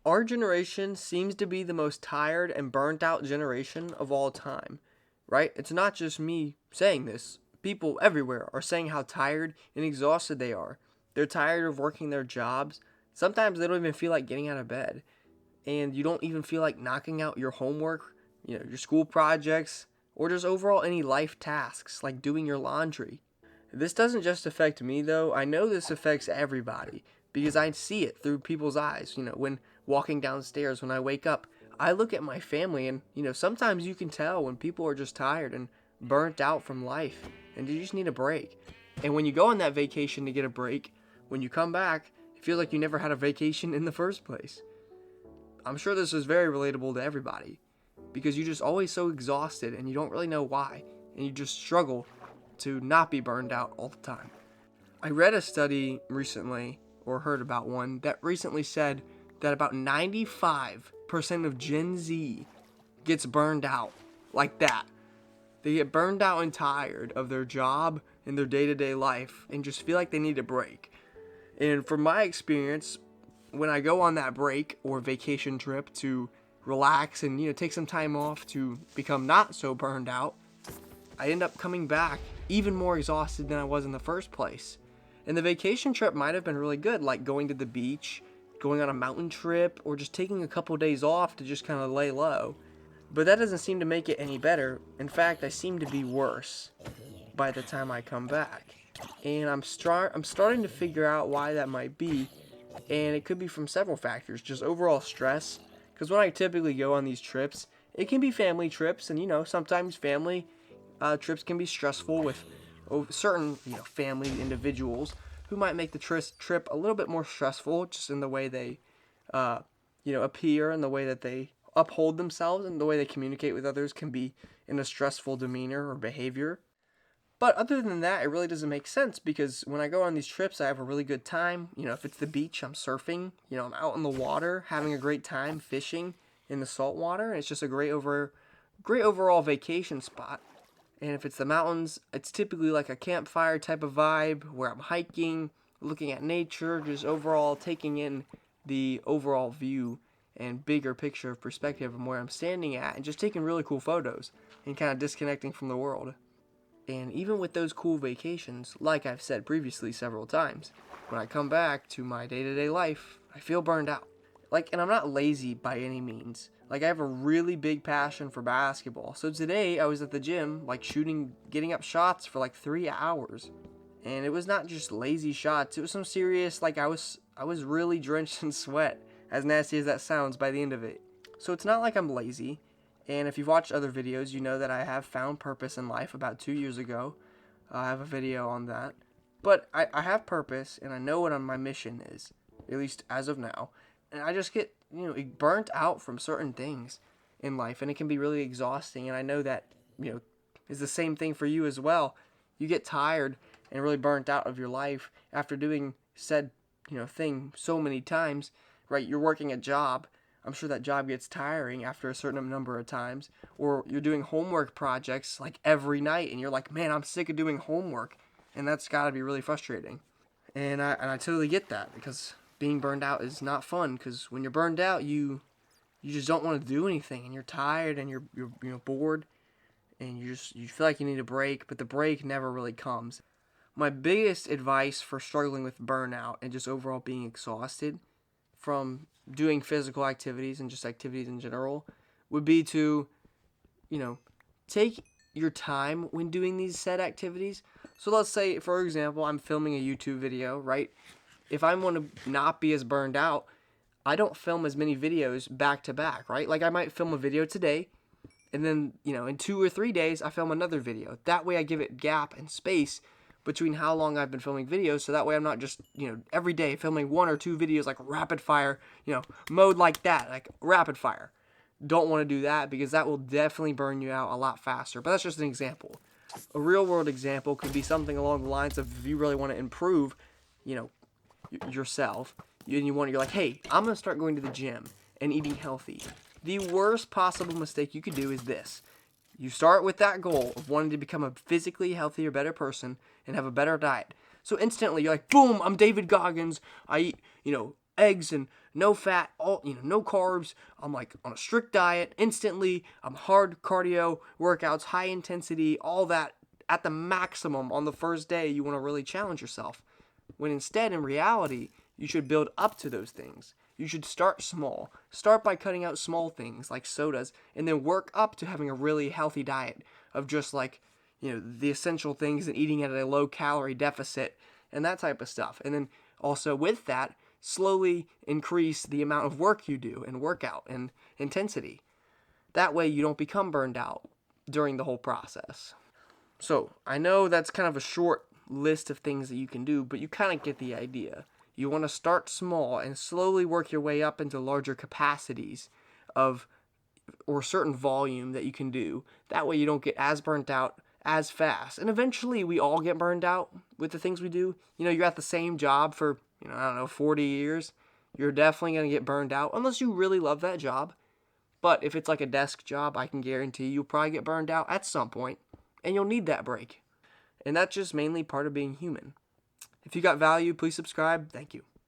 Our generation seems to be the most tired and burnt out generation of all time, right? It's not just me saying this. People everywhere are saying how tired and exhausted they are. They're tired of working their jobs. Sometimes they don't even feel like getting out of bed. And you don't even feel like knocking out your homework, your school projects, or just overall any life tasks like doing your laundry. This doesn't just affect me though. I know this affects everybody because I see it through people's eyes. When walking downstairs, when I wake up, I look at my family and, sometimes you can tell when people are just tired and burnt out from life and you just need a break. And when you go on that vacation to get a break, when you come back, it feels like you never had a vacation in the first place. I'm sure this is very relatable to everybody because you're just always so exhausted and you don't really know why and you just struggle to not be burned out all the time. I read a study recently, or heard about one, that recently said that about 95% of Gen Z gets burned out like that. They get burned out and tired of their job and their day-to-day life and just feel like they need a break. And from my experience, when I go on that break or vacation trip to relax and take some time off to become not so burned out, I end up coming back even more exhausted than I was in the first place. And the vacation trip might have been really good, like going to the beach, going on a mountain trip, or just taking a couple days off to just kind of lay low. But that doesn't seem to make it any better. In fact, I seem to be worse by the time I come back. And I'm starting to figure out why that might be. And it could be from several factors, just overall stress. Because when I typically go on these trips, it can be family trips, and sometimes family trips can be stressful with certain family individuals who might make the trip a little bit more stressful, just in the way they appear and the way that they uphold themselves and the way they communicate with others can be in a stressful demeanor or behavior. But other than that, it really doesn't make sense because when I go on these trips, I have a really good time. If it's the beach, I'm surfing. I'm out in the water, having a great time fishing in the salt water, and it's just a great overall vacation spot. And if it's the mountains, it's typically like a campfire type of vibe where I'm hiking, looking at nature, just overall taking in the overall view and bigger picture of perspective from where I'm standing at and just taking really cool photos and kind of disconnecting from the world. And even with those cool vacations, like I've said previously several times, when I come back to my day-to-day life, I feel burned out. And I'm not lazy by any means. I have a really big passion for basketball. So today I was at the gym, getting up shots for 3 hours. And it was not just lazy shots. It was some serious, I was really drenched in sweat, as nasty as that sounds by the end of it. So it's not like I'm lazy. And if you've watched other videos, you know that I have found purpose in life about 2 years ago. I have a video on that. But I have purpose, and I know what my mission is, at least as of now. And I just get, burnt out from certain things in life, and it can be really exhausting. And I know that, is the same thing for you as well. You get tired and really burnt out of your life after doing said, thing so many times, right? You're working a job. I'm sure that job gets tiring after a certain number of times. Or you're doing homework projects every night, and you're like, man, I'm sick of doing homework. And that's got to be really frustrating. And I totally get that because being burned out is not fun. Because when you're burned out, you just don't want to do anything, and you're tired, and you're bored, and you feel like you need a break, but the break never really comes. My biggest advice for struggling with burnout and just overall being exhausted from doing physical activities and just activities in general would be to, take your time when doing these said activities. So let's say, for example, I'm filming a YouTube video, right? If I want to not be as burned out, I don't film as many videos back to back, right? I might film a video today, and then, in 2 or 3 days, I film another video. That way I give it gap and space between how long I've been filming videos, so that way I'm not just, every day filming 1 or 2 videos rapid fire, mode like that, rapid fire. Don't want to do that because that will definitely burn you out a lot faster. But that's just an example. A real world example could be something along the lines of if you really want to improve, yourself, and you're like, hey, I'm going to start going to the gym and eating healthy. The worst possible mistake you could do is this. You start with that goal of wanting to become a physically healthier, better person and have a better diet. So instantly you're like, boom, I'm David Goggins. I eat, eggs and no fat, no carbs. I'm like on a strict diet instantly. I'm hard cardio workouts, high intensity, all that at the maximum on the first day. You want to really challenge yourself. When instead, in reality, you should build up to those things. You should start small. Start by cutting out small things like sodas, and then work up to having a really healthy diet of just like, the essential things and eating at a low calorie deficit and that type of stuff. And then also with that, slowly increase the amount of work you do and workout and intensity. That way you don't become burned out during the whole process. So I know that's kind of a short list of things that you can do, but you kind of get the idea. You want to start small and slowly work your way up into larger capacities of or certain volume that you can do. That way you don't get as burnt out as fast. And eventually we all get burned out with the things we do. You're at the same job for, 40 years. You're definitely going to get burned out unless you really love that job. But if it's like a desk job, I can guarantee you'll probably get burned out at some point, and you'll need that break. And that's just mainly part of being human. If you got value, please subscribe. Thank you.